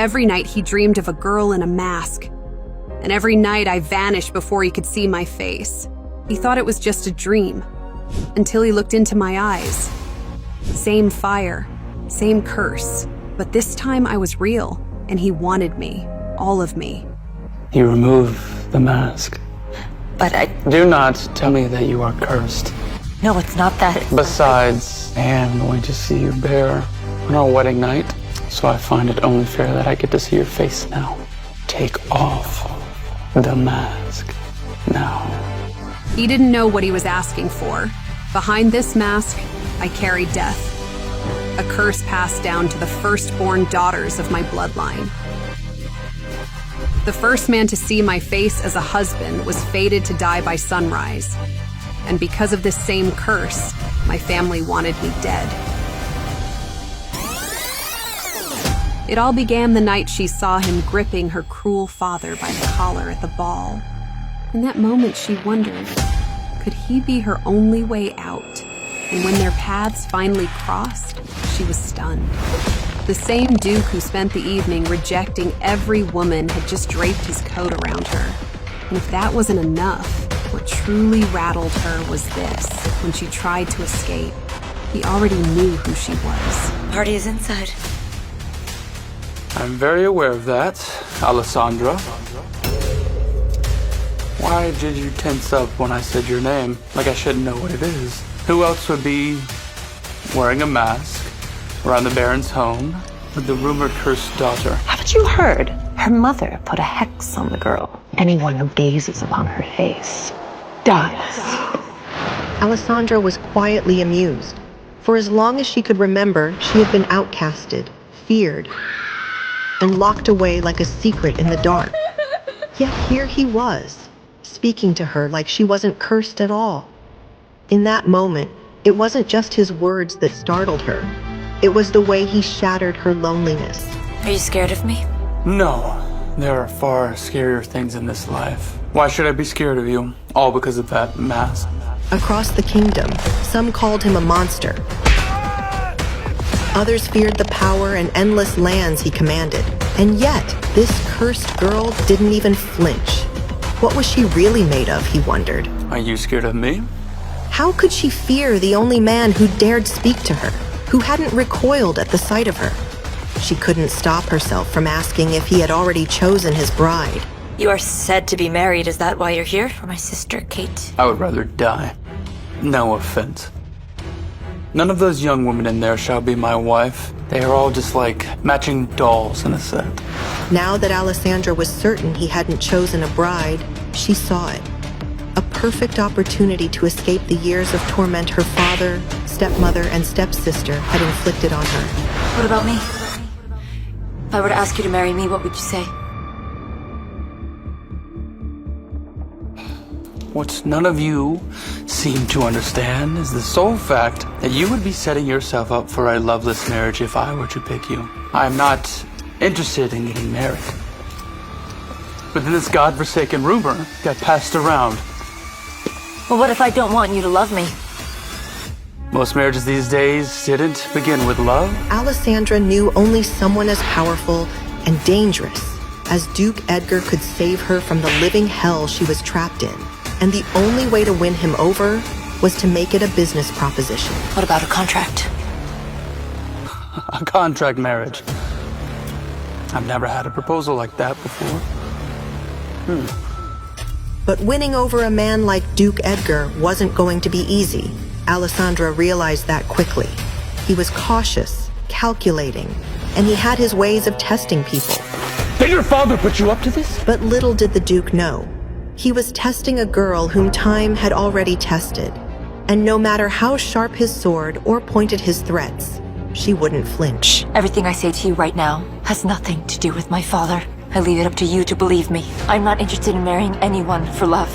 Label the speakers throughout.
Speaker 1: Every night he dreamed of a girl in a mask. And every night I vanished before he could see my face. He thought it was just a dream, until he looked into my eyes. Same fire, same curse, but this time I was real, and he wanted me, all of me.
Speaker 2: You remove the mask.
Speaker 3: But
Speaker 2: Do not tell me that you are cursed.
Speaker 3: no, it's not that.
Speaker 2: Besides, I am going to see you bare on our wedding night, so I find it only fair that I get to see your face now. Take off the mask now.
Speaker 1: He didn't know what he was asking for. Behind this mask, I carry death. A curse passed down to the firstborn daughters of my bloodline. The first man to see my face as a husband was fated to die by sunrise. And because of this same curse, my family wanted me dead. It all began the night she saw him gripping her cruel father by the collar at the ball. In that moment, she wondered, could he be her only way out? And when their paths finally crossed, she was stunned. The same Duke who spent the evening rejecting every woman had just draped his coat around her. And if that wasn't enough, what truly rattled her was this. When she tried to escape, he already knew who she was.
Speaker 3: Party is inside.
Speaker 2: I'm very aware of that, Alessandra. Why did you tense up when I said your name? Like I shouldn't know what it is. Who else would be wearing a mask around the Baron's home with the rumored cursed daughter?
Speaker 4: Haven't you heard? Her mother put a hex on the girl. Anyone who gazes upon her face dies.
Speaker 5: Alessandra was quietly amused. For as long as she could remember, she had been outcasted, feared, and locked away like a secret in the dark. Yet here he was, speaking to her like she wasn't cursed at all. In that moment, it wasn't just his words that startled her. It was the way he shattered her loneliness.
Speaker 3: Are you scared of me?
Speaker 2: No, there are far scarier things in this life. Why should I be scared of you? All because of that mask.
Speaker 5: Across the kingdom, some called him a monster. Others feared the power and endless lands he commanded. And yet, this cursed girl didn't even flinch. What was she really made of, he wondered.
Speaker 2: Are you scared of me?
Speaker 5: How could she fear the only man who dared speak to her, who hadn't recoiled at the sight of her? She couldn't stop herself from asking if he had already chosen his bride.
Speaker 3: You are said to be married. Is that why you're here? For my sister, Kate?
Speaker 2: I would rather die. No offense. None of those young women in there shall be my wife. They are all just like matching dolls in a set.
Speaker 5: Now that Alessandra was certain he hadn't chosen a bride, she saw it. A perfect opportunity to escape the years of torment her father, stepmother, and stepsister had inflicted on her.
Speaker 3: What about me? If I were to ask you to marry me, what would you say?
Speaker 2: What none of you seem to understand is the sole fact that you would be setting yourself up for a loveless marriage if I were to pick you. I am not interested in getting married. But then this godforsaken rumor got passed around.
Speaker 3: Well, what if I don't want you to love me?
Speaker 2: Most marriages these days didn't begin with love.
Speaker 5: Alessandra knew only someone as powerful and dangerous as Duke Edgar could save her from the living hell she was trapped in. And the only way to win him over was to make it a business proposition.
Speaker 3: What about a contract?
Speaker 2: A contract marriage. I've never had a proposal like that before.
Speaker 5: But winning over a man like Duke Edgar wasn't going to be easy. Alessandra realized that quickly. He was cautious, calculating, and he had his ways of testing people.
Speaker 2: Did your father put you up to this?
Speaker 5: But little did the Duke know. He was testing a girl whom time had already tested. And no matter how sharp his sword or pointed his threats, she wouldn't flinch.
Speaker 3: Everything I say to you right now has nothing to do with my father. I leave it up to you to believe me. I'm not interested in marrying anyone for love.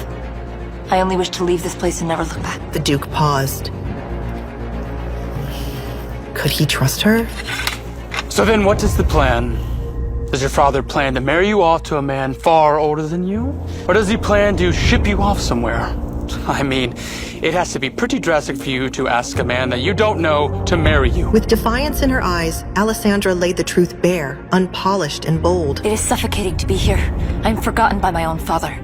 Speaker 3: I only wish to leave this place and never look back.
Speaker 5: The Duke paused. Could he trust her?
Speaker 2: So then what is the plan? Does your father plan to marry you off to a man far older than you? Or does he plan to ship you off somewhere I mean, it has to be pretty drastic for you to ask a man that you don't know to marry you.
Speaker 5: With defiance in her eyes, Alessandra laid the truth bare, unpolished and bold.
Speaker 3: It is suffocating to be here. I'm forgotten by my own father.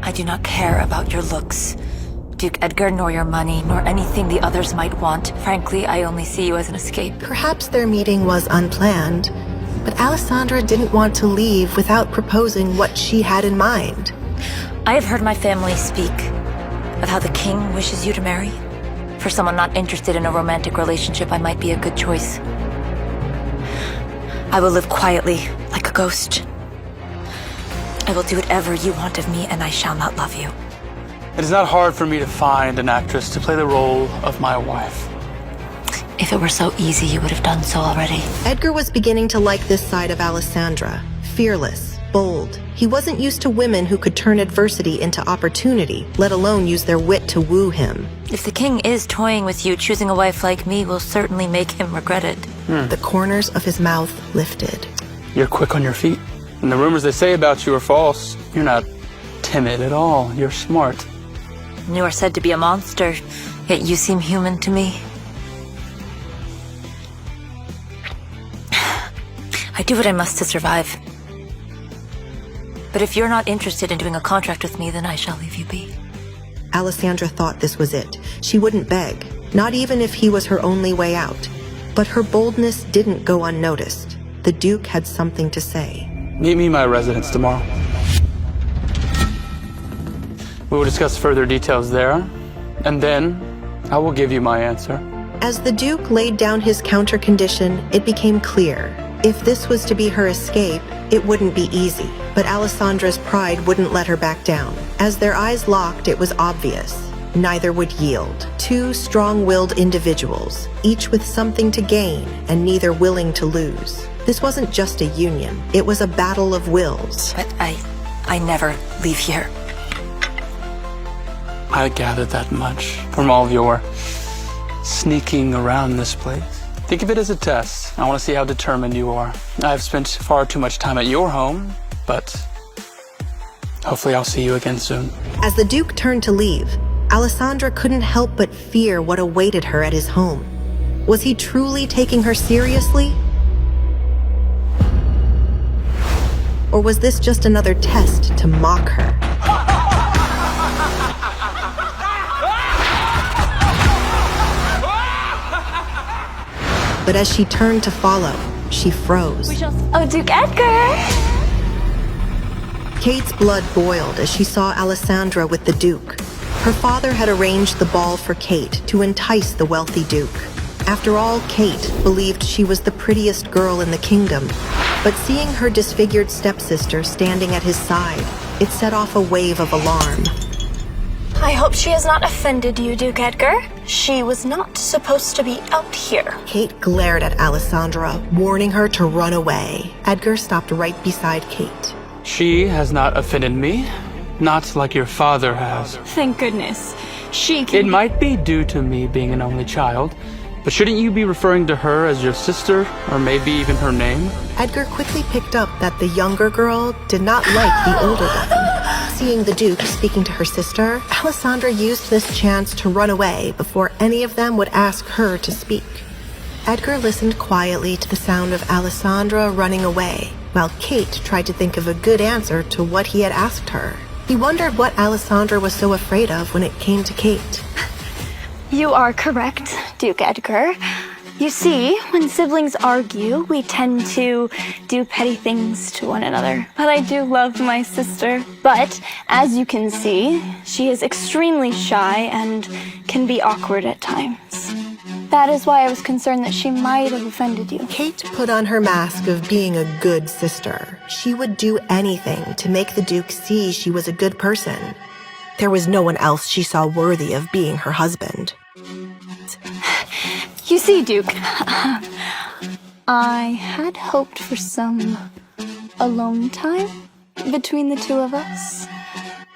Speaker 3: I do not care about your looks, Duke Edgar, nor your money, nor anything the others might want. Frankly, I only see you as an escape.
Speaker 5: Perhaps their meeting was unplanned, but Alessandra didn't want to leave without proposing what she had in mind.
Speaker 3: I have heard my family speak of how the king wishes you to marry. For someone not interested in a romantic relationship, I might be a good choice. I will live quietly, like a ghost. I will do whatever you want of me, and I shall not love you.
Speaker 2: It is not hard for me to find an actress to play the role of my wife.
Speaker 3: If it were so easy, you would have done so already.
Speaker 5: Edgar was beginning to like this side of Alessandra. Fearless, bold. He wasn't used to women who could turn adversity into opportunity, let alone use their wit to woo him.
Speaker 3: If the king is toying with you, choosing a wife like me will certainly make him regret it.
Speaker 5: The corners of his mouth lifted.
Speaker 2: You're quick on your feet. And the rumors they say about you are false. You're not timid at all. You're smart.
Speaker 3: You are said to be a monster, yet you seem human to me. I do what I must to survive. But if you're not interested in doing a contract with me, then I shall leave you be.
Speaker 5: Alessandra thought this was it. She wouldn't beg, not even if he was her only way out. But her boldness didn't go unnoticed. The Duke had something to say.
Speaker 2: Meet me in my residence tomorrow. We will discuss further details there, and then I will give you my answer.
Speaker 5: As the Duke laid down his counter condition, it became clear. If this was to be her escape, it wouldn't be easy. But Alessandra's pride wouldn't let her back down. As their eyes locked, it was obvious. Neither would yield. Two strong-willed individuals, each with something to gain and neither willing to lose. This wasn't just a union. It was a battle of wills.
Speaker 3: But I never leave here.
Speaker 2: I gathered that much from all of your sneaking around this place. Think of it as a test. I want to see how determined you are. I've spent far too much time at your home, but hopefully I'll see you again soon.
Speaker 5: As the Duke turned to leave, Alessandra couldn't help but fear what awaited her at his home. Was he truly taking her seriously? Or was this just another test to mock her? But as she turned to follow, she froze.
Speaker 6: Oh, Duke Edgar!
Speaker 5: Kate's blood boiled as she saw Alessandra with the Duke. Her father had arranged the ball for Kate to entice the wealthy Duke. After all, Kate believed she was the prettiest girl in the kingdom. But seeing her disfigured stepsister standing at his side, it set off a wave of alarm.
Speaker 6: I hope she has not offended you, Duke Edgar. She was not supposed to be out here.
Speaker 5: Kate glared at Alessandra, warning her to run away. Edgar stopped right beside Kate.
Speaker 2: She has not offended me, not like your father has.
Speaker 6: Thank goodness. She can...
Speaker 2: It might be due to me being an only child, but shouldn't you be referring to her as your sister, or maybe even her name?
Speaker 5: Edgar quickly picked up that the younger girl did not like the older one. Seeing the Duke speaking to her sister, Alessandra used this chance to run away before any of them would ask her to speak. Edgar listened quietly to the sound of Alessandra running away, while Kate tried to think of a good answer to what he had asked her. He wondered what Alessandra was so afraid of when it came to Kate.
Speaker 6: You are correct, Duke Edgar. You see, when siblings argue, we tend to do petty things to one another. But I do love my sister. But, as you can see, she is extremely shy and can be awkward at times. That is why I was concerned that she might have offended you.
Speaker 5: Kate put on her mask of being a good sister. She would do anything to make the Duke see she was a good person. There was no one else she saw worthy of being her husband.
Speaker 6: You see, Duke, I had hoped for some alone time between the two of us.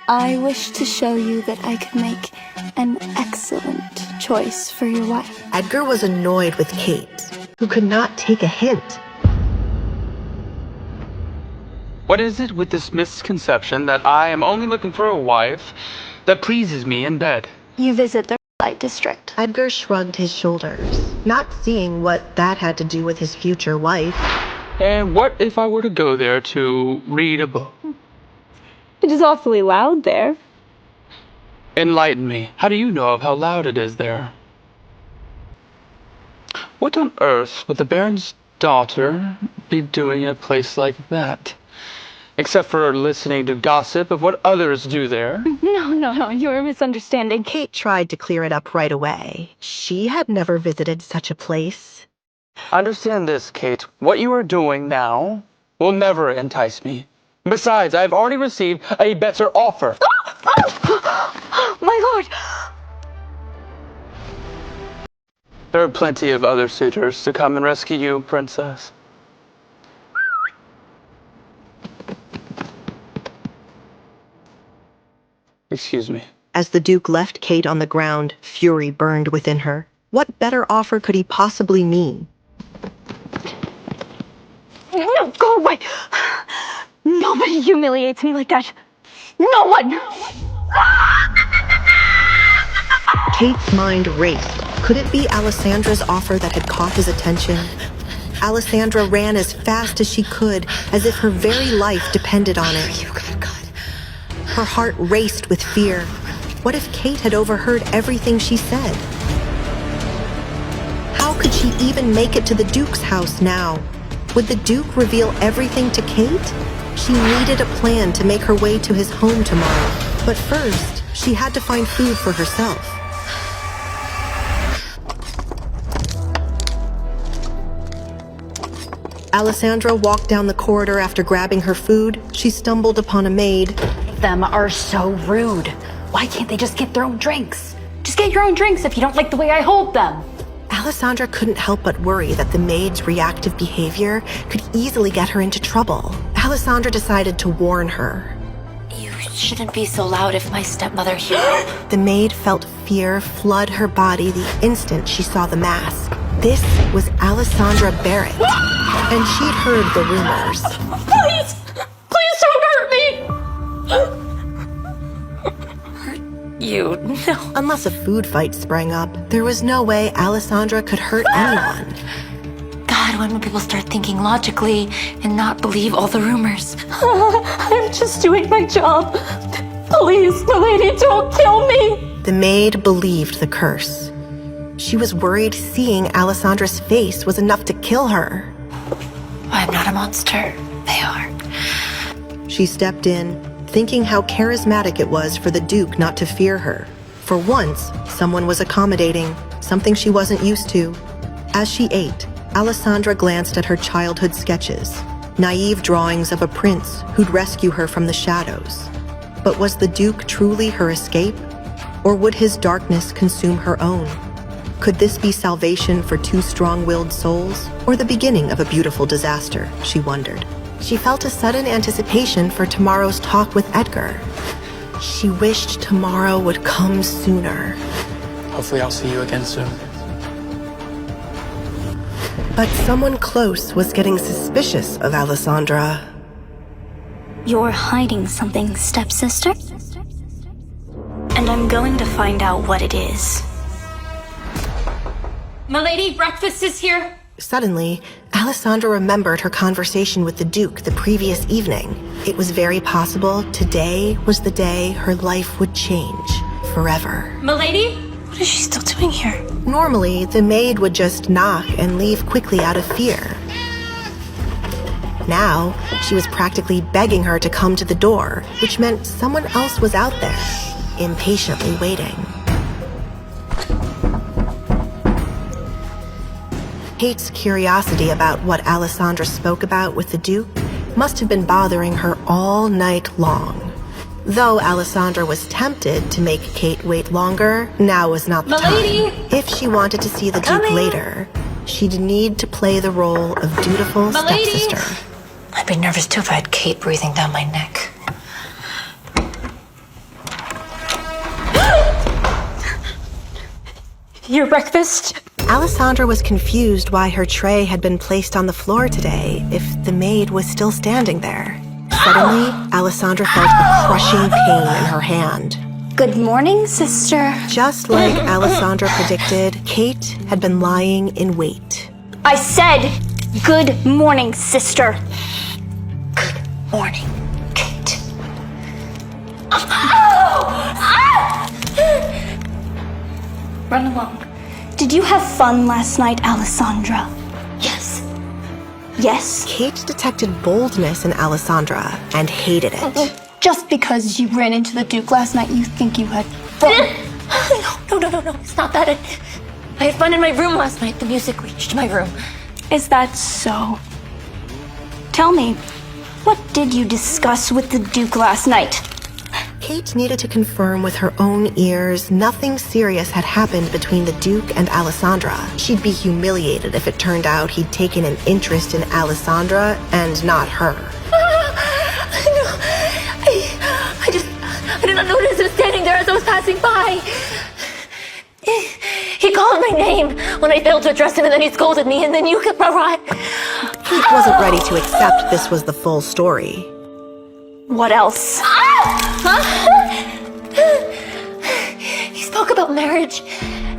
Speaker 6: I wish to show you that I could make an excellent choice for your wife.
Speaker 5: Edgar was annoyed with Kate, who could not take a hint.
Speaker 2: What is it with this misconception that I am only looking for a wife that pleases me in bed?
Speaker 6: You visit the light district.
Speaker 5: Edgar shrugged his shoulders, not seeing what that had to do with his future wife.
Speaker 2: And what if I were to go there to read a book?
Speaker 6: It is awfully loud there.
Speaker 2: Enlighten me. How do you know of how loud it is there? What on earth would the Baron's daughter be doing in a place like that? Except for listening to gossip of what others do there.
Speaker 6: No, you're misunderstanding.
Speaker 5: Kate tried to clear it up right away. She had never visited such a place.
Speaker 2: Understand this, Kate. What you are doing now will never entice me. Besides, I've already received a better offer.
Speaker 6: My lord!
Speaker 2: There are plenty of other suitors to come and rescue you, princess. Excuse me.
Speaker 5: As the Duke left Kate on the ground, fury burned within her. What better offer could he possibly mean?
Speaker 6: No, go away! Nobody humiliates me like that. No one!
Speaker 5: Kate's mind raced. Could it be Alessandra's offer that had caught his attention? Alessandra ran as fast as she could, as if her very life depended on it. Her heart raced with fear. What if Kate had overheard everything she said? How could she even make it to the Duke's house now? Would the Duke reveal everything to Kate? She needed a plan to make her way to his home tomorrow. But first, she had to find food for herself. Alessandra walked down the corridor after grabbing her food. She stumbled upon a maid.
Speaker 7: Them are so rude. Why can't they just get their own drinks? Just get your own drinks if you don't like the way I hold them.
Speaker 5: Alessandra couldn't help but worry that the maid's reactive behavior could easily get her into trouble. Alessandra decided to warn her.
Speaker 3: You shouldn't be so loud if my stepmother hears.
Speaker 5: The maid felt fear flood her body the instant she saw the mask. This was Alessandra Barrett, and she'd heard the rumors.
Speaker 7: Please! Please don't hurt me!
Speaker 3: You, no.
Speaker 5: Unless a food fight sprang up, there was no way Alessandra could hurt anyone.
Speaker 3: God, when will people start thinking logically and not believe all the rumors?
Speaker 7: I'm just doing my job. Please, milady, don't kill me!
Speaker 5: The maid believed the curse. She was worried seeing Alessandra's face was enough to kill her.
Speaker 3: I'm not a monster. They are.
Speaker 5: She stepped in, thinking how charismatic it was for the Duke not to fear her. For once, someone was accommodating, something she wasn't used to. As she ate, Alessandra glanced at her childhood sketches, naive drawings of a prince who'd rescue her from the shadows. But was the Duke truly her escape? Or would his darkness consume her own? Could this be salvation for two strong-willed souls, or the beginning of a beautiful disaster, she wondered. She felt a sudden anticipation for tomorrow's talk with Edgar. She wished tomorrow would come sooner.
Speaker 2: Hopefully I'll see you again soon.
Speaker 5: But someone close was getting suspicious of Alessandra.
Speaker 6: You're hiding something, stepsister? And I'm going to find out what it is.
Speaker 7: Milady, breakfast is here.
Speaker 5: Suddenly, Alessandra remembered her conversation with the Duke the previous evening. It was very possible today was the day her life would change forever.
Speaker 7: Milady?
Speaker 3: What is she still doing here?
Speaker 5: Normally, the maid would just knock and leave quickly out of fear. Now, she was practically begging her to come to the door, which meant someone else was out there, impatiently waiting. Kate's curiosity about what Alessandra spoke about with the Duke must have been bothering her all night long. Though Alessandra was tempted to make Kate wait longer, now was not the time. If she wanted to see the Duke later, she'd need to play the role of dutiful stepsister.
Speaker 3: I'd be nervous too if I had Kate breathing down my neck.
Speaker 7: Your breakfast?
Speaker 5: Alessandra was confused why her tray had been placed on the floor today if the maid was still standing there. Suddenly, Alessandra felt a crushing pain in her hand.
Speaker 6: Good morning, sister.
Speaker 5: Just like Alessandra predicted, Kate had been lying in wait.
Speaker 6: I said, good morning, sister. Good morning, Kate. Run along. Did you have fun last night, Alessandra?
Speaker 3: Yes.
Speaker 5: Yes? Kate detected boldness in Alessandra and hated it.
Speaker 6: Just because you ran into the Duke last night, you think you had fun?
Speaker 3: No. It's not that. I had fun in my room last night. The music reached my room.
Speaker 6: Is that so? Tell me, what did you discuss with the Duke last night?
Speaker 5: Kate needed to confirm with her own ears nothing serious had happened between the Duke and Alessandra. She'd be humiliated if it turned out he'd taken an interest in Alessandra and not her.
Speaker 3: I did not notice him standing there as I was passing by. He called my name when I failed to address him, and then he scolded me, and then you arrived.
Speaker 5: Kate wasn't ready to accept this was the full story.
Speaker 6: What else?
Speaker 3: He spoke about marriage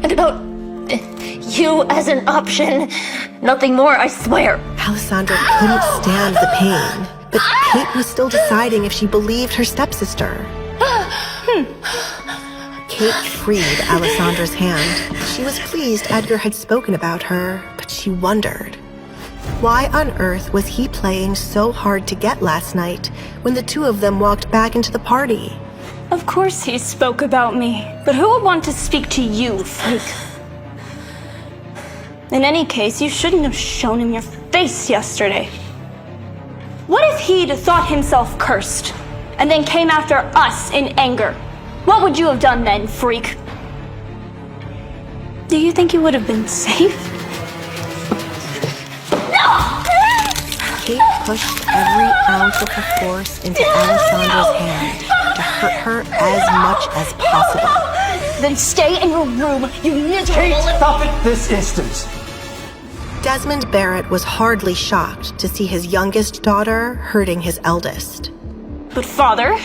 Speaker 3: and about you as an option. Nothing more, I swear.
Speaker 5: Alessandra couldn't stand the pain, but Kate was still deciding if she believed her stepsister. Kate freed Alessandra's hand. She was pleased Edgar had spoken about her, but she wondered, why on earth was he playing so hard to get last night when the two of them walked back into the party?
Speaker 6: Of course he spoke about me, but who would want to speak to you, freak? In any case, you shouldn't have shown him your face yesterday. What if he'd thought himself cursed, and then came after us in anger? What would you have done then, freak? Do you think you would have been safe?
Speaker 5: Kate pushed every ounce of her force into Alessandra's hand to hurt her as much as possible.
Speaker 6: Then stay in your room, you miserable...
Speaker 8: Kate, stop it this instant!
Speaker 5: Desmond Barrett was hardly shocked to see his youngest daughter hurting his eldest.
Speaker 6: But father,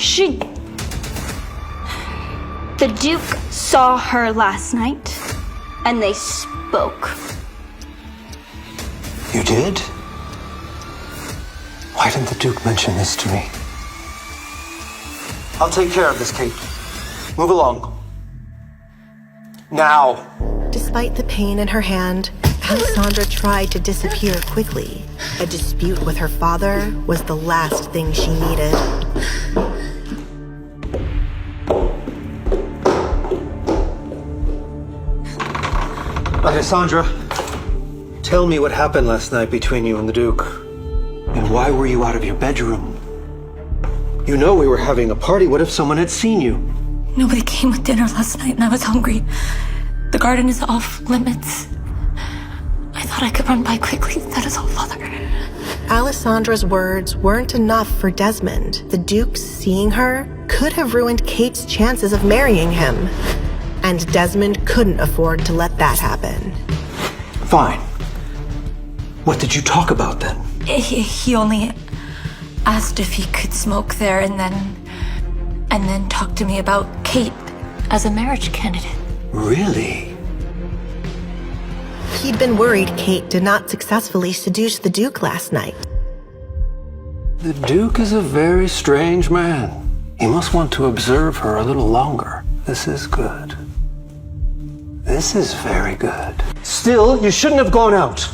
Speaker 6: The Duke saw her last night, and they spoke.
Speaker 8: You did? Why didn't the Duke mention this to me? I'll take care of this, Kate. Move along. Now.
Speaker 5: Despite the pain in her hand, Alessandra tried to disappear quickly. A dispute with her father was the last thing she needed.
Speaker 8: Alessandra, tell me what happened last night between you and the Duke. And why were you out of your bedroom? You know we were having a party. What if someone had seen you?
Speaker 3: Nobody came with dinner last night, and I was hungry. The garden is off limits. I thought I could run by quickly. That is all, Father.
Speaker 5: Alessandra's words weren't enough for Desmond. The Duke seeing her could have ruined Kate's chances of marrying him. And Desmond couldn't afford to let that happen.
Speaker 8: Fine. What did you talk about then?
Speaker 3: He only asked if he could smoke there, and then talk to me about Kate as a marriage candidate.
Speaker 8: Really?
Speaker 5: He'd been worried Kate did not successfully seduce the Duke last night.
Speaker 8: The Duke is a very strange man. He must want to observe her a little longer. This is good. This is very good. Still, you shouldn't have gone out.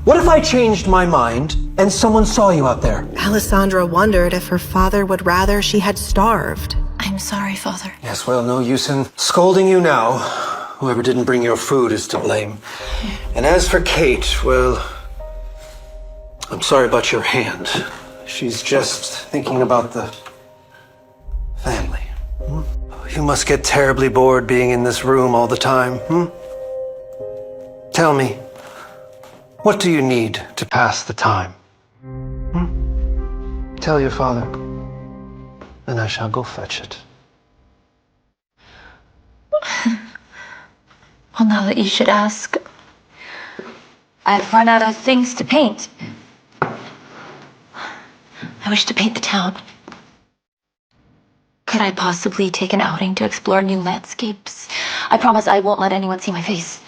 Speaker 8: What if I changed my mind and someone saw you out there?
Speaker 5: Alessandra wondered if her father would rather she had starved.
Speaker 3: I'm sorry, Father.
Speaker 8: Yes, well, no use in scolding you now. Whoever didn't bring your food is to blame. And as for Kate, well, I'm sorry about your hand. She's just thinking about the family. You must get terribly bored being in this room all the time, Tell me, what do you need to pass the time? Tell your father, and I shall go fetch it.
Speaker 3: Well, now that you should ask, I've run out of things to paint. I I wish to paint the town. Could I possibly take an outing to explore new landscapes? I promise I won't let anyone see my face.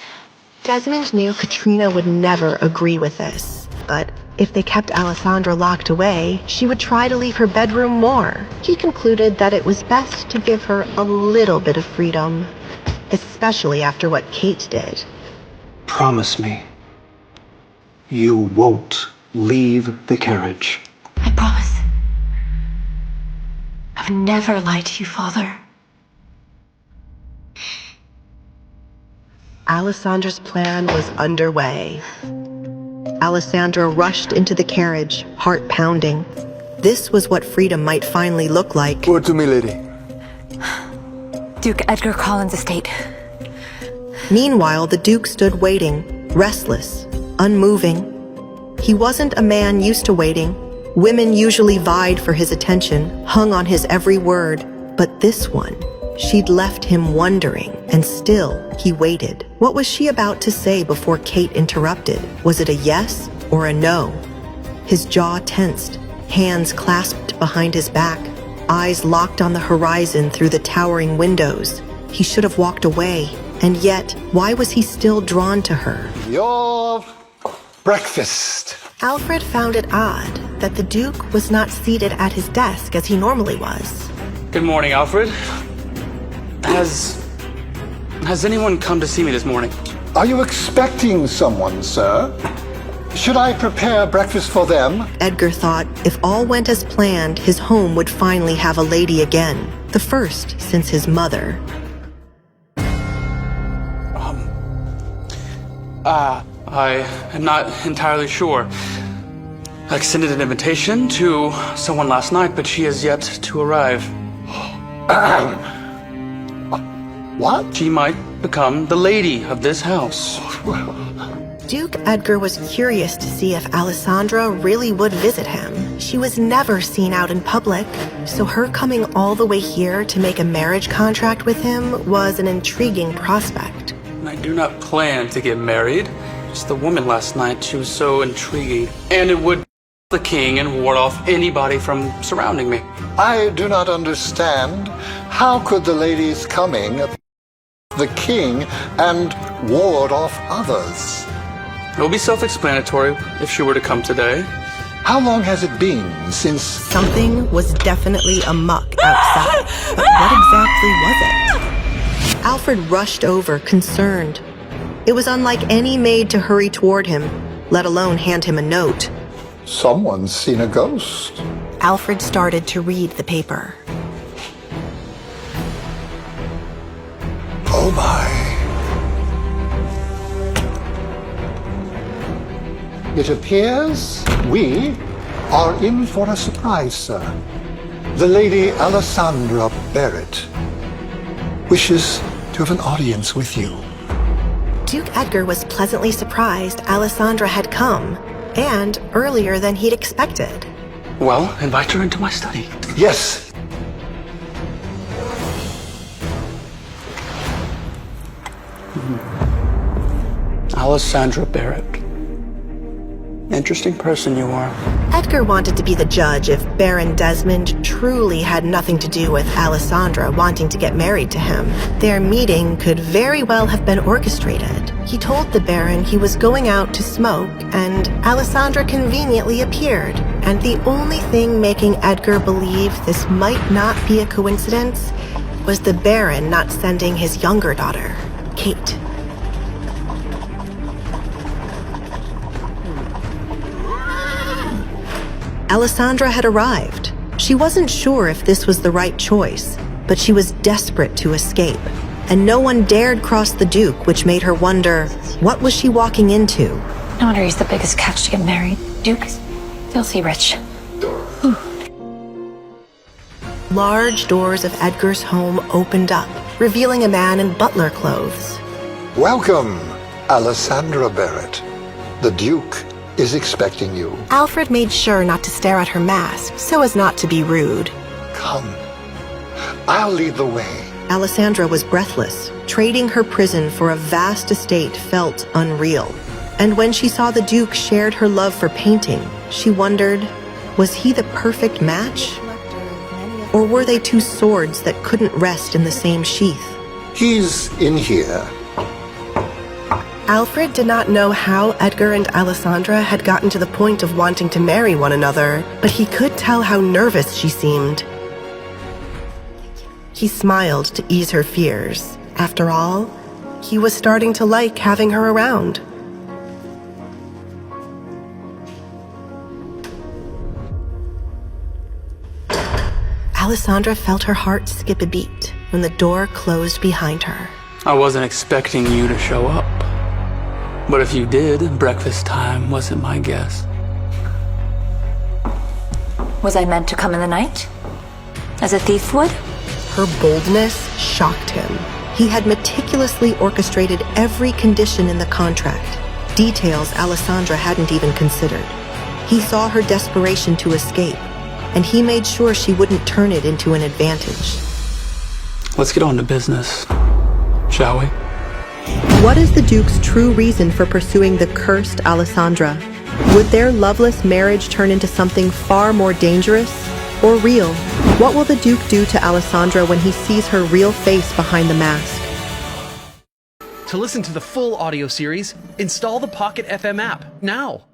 Speaker 5: Desmond knew Katrina would never agree with this, but if they kept Alessandra locked away, she would try to leave her bedroom more. He concluded that it was best to give her a little bit of freedom, especially after what Kate did.
Speaker 8: Promise me you won't leave the carriage.
Speaker 3: I promise. I would never lie to you, Father.
Speaker 5: Alessandra's plan was underway. Alessandra rushed into the carriage, heart pounding. This was what freedom might finally look like.
Speaker 9: Word to me, lady.
Speaker 3: Duke Edgar Collins' estate.
Speaker 5: Meanwhile, the Duke stood waiting, restless, unmoving. He wasn't a man used to waiting. Women usually vied for his attention, hung on his every word. But this one, she'd left him wondering, and still he waited. What was she about to say before Kate interrupted? Was it a yes or a no? His jaw tensed, hands clasped behind his back, eyes locked on the horizon through the towering windows. He should have walked away, and yet, why was he still drawn to her?
Speaker 9: Your breakfast.
Speaker 5: Alfred found it odd that the Duke was not seated at his desk as he normally was.
Speaker 2: Good morning, Alfred. Has anyone come to see me this morning?
Speaker 9: Are you expecting someone, sir? Should I prepare breakfast for them?
Speaker 5: Edgar thought if all went as planned, his home would finally have a lady again. The first since his mother.
Speaker 2: I am not entirely sure. I extended an invitation to someone last night, but she has yet to arrive.
Speaker 9: What?
Speaker 2: She might become the lady of this house.
Speaker 5: Duke Edgar was curious to see if Alessandra really would visit him. She was never seen out in public, so her coming all the way here to make a marriage contract with him was an intriguing prospect.
Speaker 2: I do not plan to get married. Just the woman last night, she was so intriguing. And it would the king and ward off anybody from surrounding me.
Speaker 9: I do not understand. How could the lady's coming the king and ward off others?
Speaker 2: It will be self-explanatory if she were to come today.
Speaker 9: How long has it been since...
Speaker 5: Something was definitely amok outside, but what exactly was it? Alfred rushed over, concerned. It was unlike any maid to hurry toward him, let alone hand him a note.
Speaker 9: Someone's seen a ghost.
Speaker 5: Alfred started to read the paper.
Speaker 9: Oh my. It appears we are in for a surprise, sir. The Lady Alessandra Barrett wishes to have an audience with you.
Speaker 5: Duke Edgar was pleasantly surprised Alessandra had come, and earlier than he'd expected.
Speaker 2: Well, invite her into my study.
Speaker 9: Yes.
Speaker 2: Alessandra Barrett. Interesting person you are.
Speaker 5: Edgar wanted to be the judge if Baron Desmond truly had nothing to do with Alessandra wanting to get married to him. Their meeting could very well have been orchestrated. He told the Baron he was going out to smoke, and Alessandra conveniently appeared. And the only thing making Edgar believe this might not be a coincidence was the Baron not sending his younger daughter, Kate. Alessandra had arrived. She wasn't sure if this was the right choice, but she was desperate to escape, and no one dared cross the Duke, which made her wonder, what was she walking into?
Speaker 3: No wonder he's the biggest catch to get married. Duke's filthy rich.
Speaker 5: Large doors of Edgar's home opened up, revealing a man in butler clothes.
Speaker 9: Welcome, Alessandra Barrett. The Duke is expecting you.
Speaker 5: Alfred made sure not to stare at her mask, so as not to be rude.
Speaker 9: Come. I'll lead the way.
Speaker 5: Alessandra was breathless. Trading her prison for a vast estate felt unreal. And when she saw the Duke shared her love for painting, she wondered, Was he the perfect match? Or were they two swords that couldn't rest in the same sheath?
Speaker 9: He's in here.
Speaker 10: Alfred did not know how Edgar and Alessandra had gotten to the point of wanting to marry one another, but he could tell how nervous she seemed. He smiled to ease her fears. After all, he was starting to like having her around. Alessandra felt her heart skip a beat when the door closed behind her.
Speaker 2: I wasn't expecting you to show up. But if you did, breakfast time wasn't my guess.
Speaker 3: Was I meant to come in the night? As a thief would?
Speaker 5: Her boldness shocked him. He had meticulously orchestrated every condition in the contract, details Alessandra hadn't even considered. He saw her desperation to escape, and he made sure she wouldn't turn it into an advantage.
Speaker 2: Let's get on to business, shall we?
Speaker 5: What is the Duke's true reason for pursuing the cursed Alessandra? Would their loveless marriage turn into something far more dangerous or real? What will the Duke do to Alessandra when he sees her real face behind the mask?
Speaker 11: To listen to the full audio series, install the Pocket FM app now.